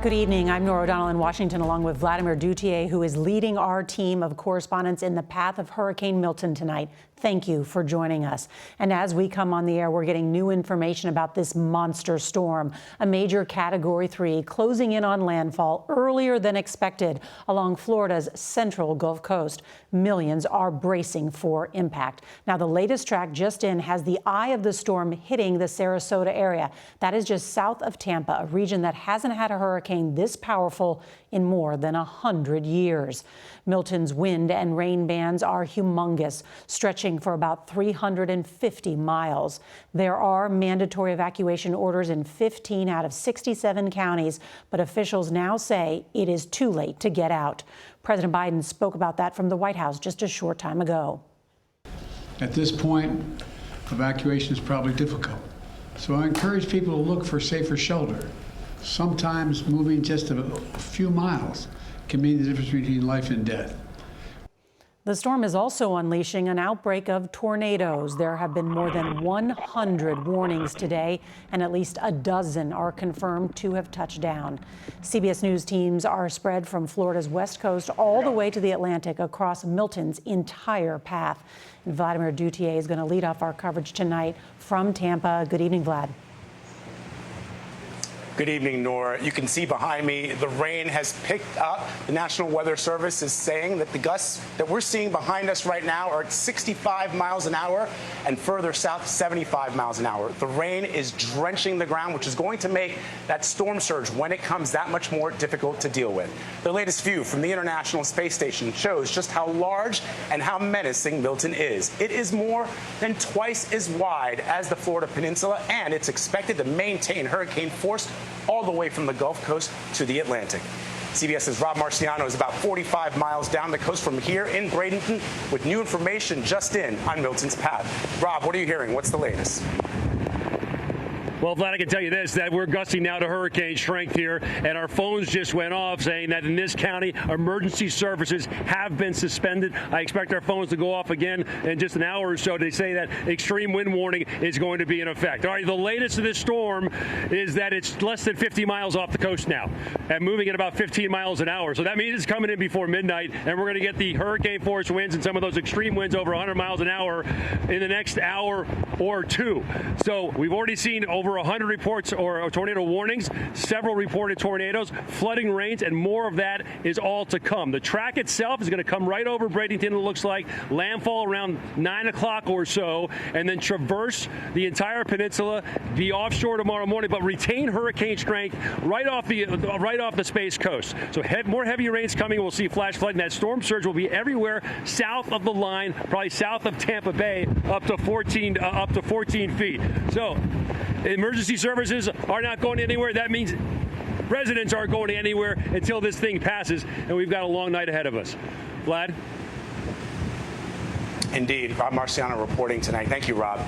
Good evening. I'm Norah O'Donnell in Washington, along with Vladimir Duthier, who is leading our team of correspondents in the path of Hurricane Milton tonight. Thank you for joining us. And as we come on the air, we're getting new information about this monster storm, a major Category 3 closing in on landfall earlier than expected along Florida's central Gulf Coast. Millions are bracing for impact. Now, the latest track just in has the eye of the storm hitting the Sarasota area. That is just south of Tampa, a region that hasn't had a hurricane this powerful in more than 100 years. Milton's wind and rain bands are humongous, stretching for about 350 miles. There are mandatory evacuation orders in 15 out of 67 counties, but officials now say it is too late to get out. President Biden spoke about that from the White House just a short time ago. At this point, evacuation is probably difficult. So I encourage people to look for safer shelter. Sometimes moving just a few miles can mean the difference between life and death. The storm is also unleashing an outbreak of tornadoes. There have been more than 100 warnings today, and at least a dozen are confirmed to have touched down. CBS News teams are spread from Florida's west coast all the way to the Atlantic across Milton's entire path. And Vladimir Duthier is going to lead off our coverage tonight from Tampa. Good evening, Vlad. Good evening, Nora. You can see behind me the rain has picked up. The National Weather Service is saying that the gusts that we're seeing behind us right now are at 65 miles an hour and further south 75 miles an hour. The rain is drenching the ground, which is going to make that storm surge when it comes that much more difficult to deal with. The latest view from the International Space Station shows just how large and how menacing Milton is. It is more than twice as wide as the Florida Peninsula, and it's expected to maintain hurricane force all the way from the Gulf Coast to the Atlantic. CBS's Rob Marciano is about 45 miles down the coast from here in Bradenton with new information just in on Milton's path. Rob, what are you hearing? What's the latest? Well, Vlad, I can tell you this, that we're gusting now to hurricane strength here, and our phones just went off saying that in this county, emergency services have been suspended. I expect our phones to go off again in just an hour or so. They say that extreme wind warning is going to be in effect. All right, the latest of this storm is that it's less than 50 miles off the coast now and moving at about 15 miles an hour. So that means it's coming in before midnight, and we're going to get the hurricane force winds and some of those extreme winds over 100 miles an hour in the next hour or two. So we've already seen over 100 reports or tornado warnings, several reported tornadoes, flooding rains, and more of that is all to come. The track itself is going to come right over Bradenton, it looks like, landfall around 9 o'clock or so, and then traverse the entire peninsula, be offshore tomorrow morning, but retain hurricane strength right off the Space Coast. So more heavy rains coming. We'll see flash flooding. That storm surge will be everywhere south of the line, probably south of Tampa Bay, up to 14 feet. So emergency services are not going anywhere. That means residents aren't going anywhere until this thing passes, and we've got a long night ahead of us. Vlad? Indeed. Rob Marciano reporting tonight. Thank you, Rob.